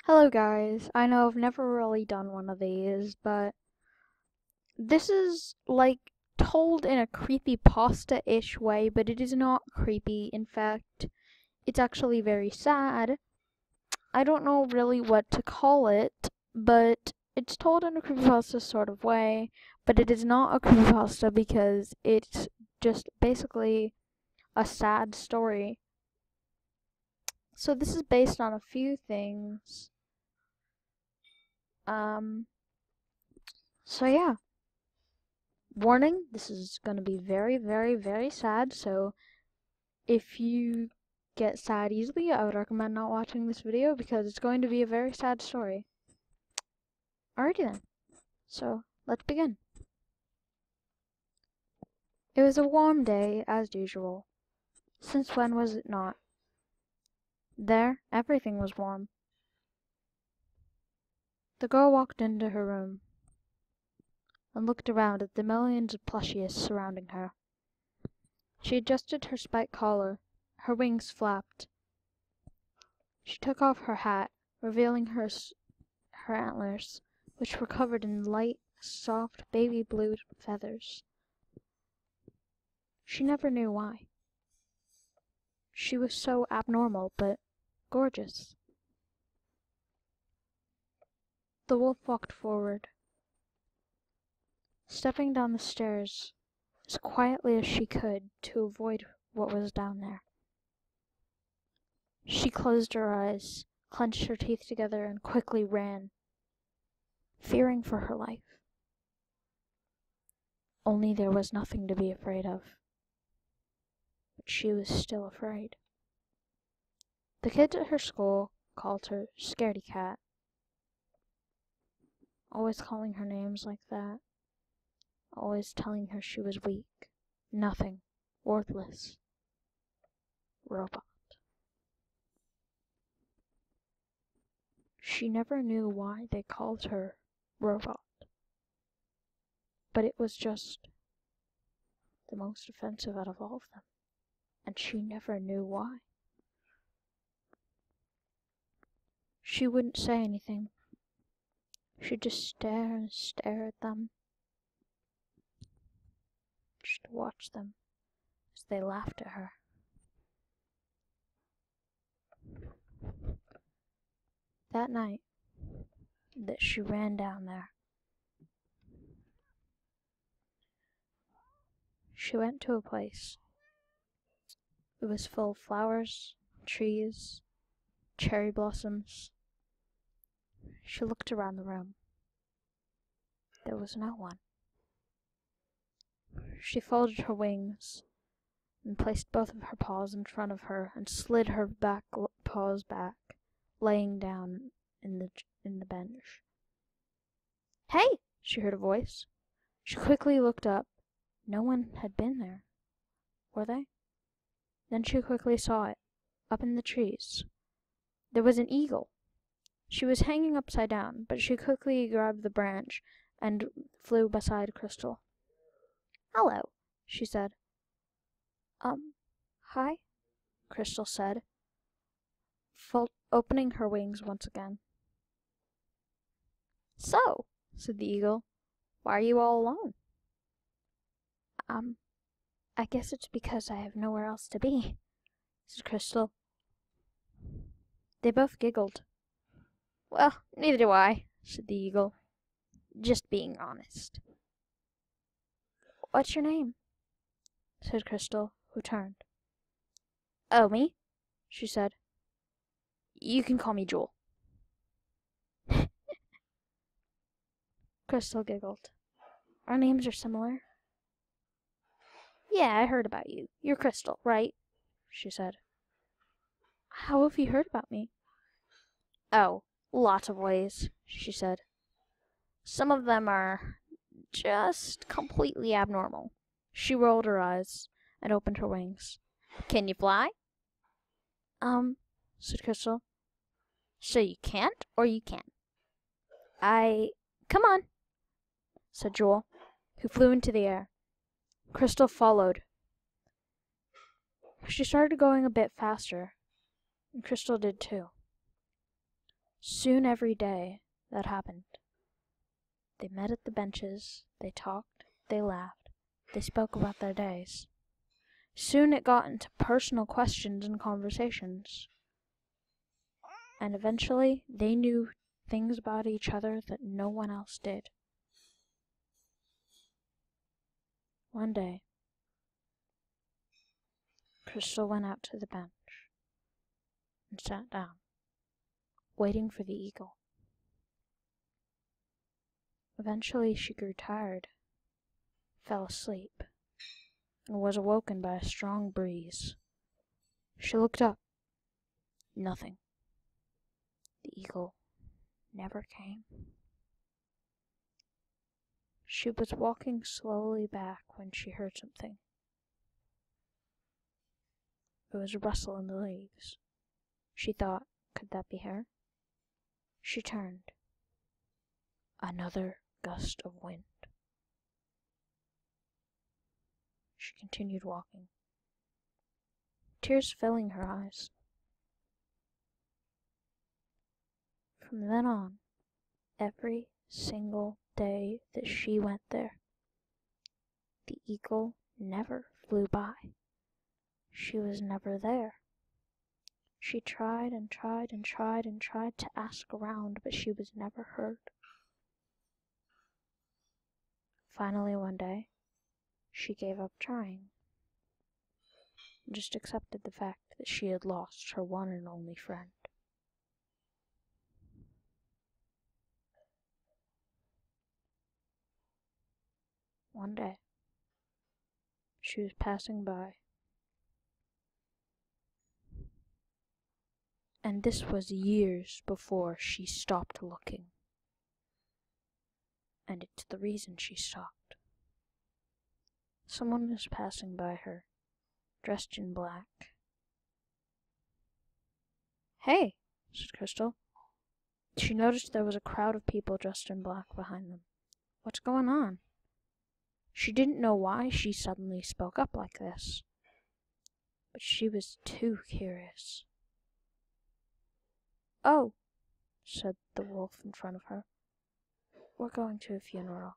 Hello guys, I know I've never really done one of these, but this is like told in a creepypasta-ish way, but it is not creepy. In fact, it's actually very sad. I don't know really what to call it, but it's told in a creepypasta sort of way, but it is not a creepypasta because it's just basically a sad story. So this is based on a few things. So yeah. Warning, this is going to be very, very, very sad, so if you get sad easily, I would recommend not watching this video because it's going to be a very sad story. Alrighty then, so let's begin. It was a warm day, as usual. Since when was it not? There, everything was warm. The girl walked into her room and looked around at the millions of plushies surrounding her. She adjusted her spiked collar. Her wings flapped. She took off her hat, revealing her antlers, which were covered in light, soft, baby blue feathers. She never knew why. She was so abnormal, but gorgeous. The wolf walked forward, stepping down the stairs as quietly as she could to avoid what was down there. She closed her eyes, clenched her teeth together, and quickly ran, fearing for her life. Only there was nothing to be afraid of. But she was still afraid. The kids at her school called her Scaredy Cat, always calling her names like that, always telling her she was weak, nothing, worthless, robot. She never knew why they called her robot, but it was just the most offensive out of all of them, and she never knew why. She wouldn't say anything. She'd just stare and stare at them, just watch them as they laughed at her. That night that she ran down there, she went to a place. It was full of flowers, trees, cherry blossoms. She looked around the room. There was no one. She folded her wings and placed both of her paws in front of her and slid her back paws back, laying down in the bench. "Hey!" she heard a voice. She quickly looked up. No one had been there. Were they? Then she quickly saw it, up in the trees. There was an eagle. She was hanging upside down, but she quickly grabbed the branch and flew beside Crystal. "Hello," she said. Hi," Crystal said, opening her wings once again. "So," said the eagle, "why are you all alone?" I guess it's because I have nowhere else to be," said Crystal. They both giggled. "Well, neither do I," said the eagle. "Just being honest." "What's your name?" said Crystal, who turned. "Oh, me?" she said. "You can call me Jewel." Crystal giggled. "Our names are similar." "Yeah, I heard about you. You're Crystal, right?" she said. "How have you heard about me?" "Oh, lots of ways," she said. "Some of them are just completely abnormal." She rolled her eyes and opened her wings. "Can you fly?" Said Crystal. "So you can't or you can?" Come on," said Jewel, who flew into the air. Crystal followed. She started going a bit faster, and Crystal did too. Soon every day that happened. They met at the benches, they talked, they laughed, they spoke about their days. Soon it got into personal questions and conversations. And eventually they knew things about each other that no one else did. One day, Crystal went out to the bench and sat down, waiting for the eagle. Eventually she grew tired, fell asleep, and was awoken by a strong breeze. She looked up. Nothing. The eagle never came. She was walking slowly back when she heard something. It was a rustle in the leaves. She thought, could that be her? She turned. Another gust of wind. She continued walking, tears filling her eyes. From then on, every single day that she went there, the eagle never flew by. She was never there. She tried and tried and tried and tried to ask around, but she was never heard. Finally, one day, she gave up trying and just accepted the fact that she had lost her one and only friend. One day, she was passing by, and this was years before she stopped looking. And it's the reason she stopped. Someone was passing by her, dressed in black. "Hey," said Crystal. She noticed there was a crowd of people dressed in black behind them. What's going on? She didn't know why she suddenly spoke up like this, but she was too curious. "Oh," said the wolf in front of her. "We're going to a funeral."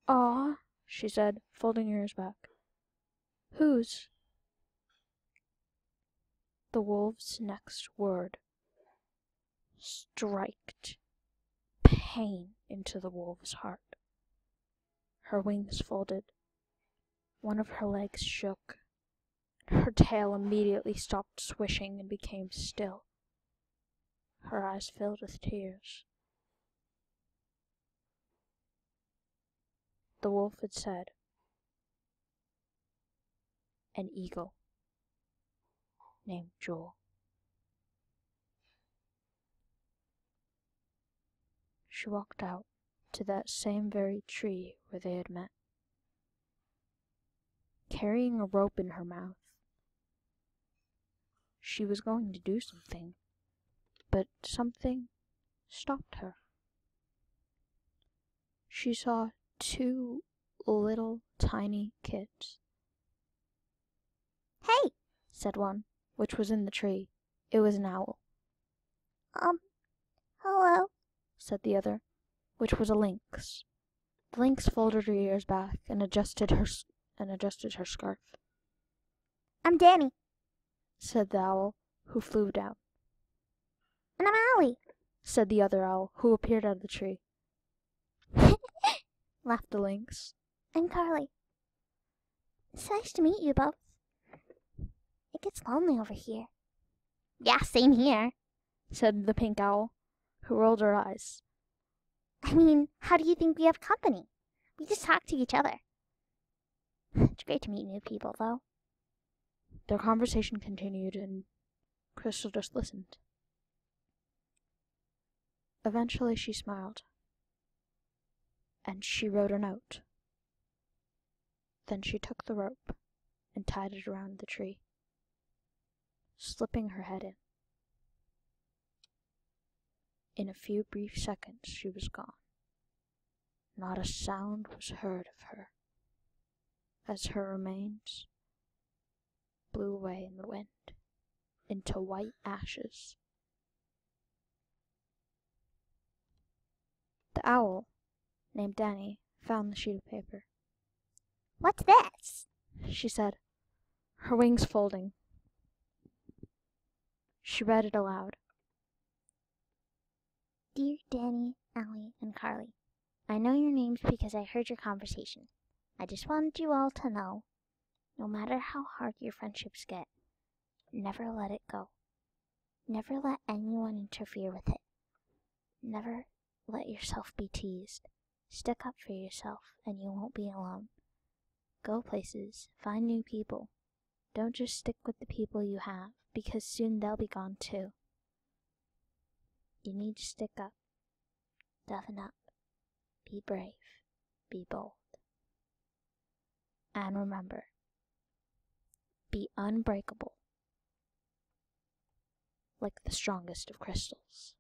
"Aw," she said, folding her ears back. "Whose?" The wolf's next word striked pain into the wolf's heart. Her wings folded. One of her legs shook. Her tail immediately stopped swishing and became still. Her eyes filled with tears. The wolf had said, "An eagle named Joel." She walked out to that same very tree where they had met, carrying a rope in her mouth. She was going to do something, but something stopped her. She saw two little tiny kids. "Hey," said one, which was in the tree. It was an owl. "Hello," said the other, which was a lynx. The lynx folded her ears back and adjusted her scarf. "I'm Danny," said the owl, who flew down. "And I'm Allie," said the other owl, who appeared out of the tree. Laughed the lynx. "I'm Carly. It's nice to meet you both. It gets lonely over here." "Yeah, same here," said the pink owl, who rolled her eyes. "I mean, how do you think we have company? We just talk to each other." "It's great to meet new people, though." Their conversation continued, and Crystal just listened. Eventually she smiled, and she wrote a note. Then she took the rope and tied it around the tree, slipping her head in. In a few brief seconds she was gone. Not a sound was heard of her, as her remains blew away in the wind into white ashes. owl, named Danny, found the sheet of paper. "What's this?" she said, her wings folding. She read it aloud. "Dear Danny, Allie, and Carly, I know your names because I heard your conversation. I just wanted you all to know, no matter how hard your friendships get, never let it go. Never let anyone interfere with it. Never let yourself be teased. Stick up for yourself and you won't be alone. Go places, find new people. Don't just stick with the people you have, because soon they'll be gone too. You need to stick up. Toughen up. Be brave. Be bold. And remember, be unbreakable, like the strongest of crystals."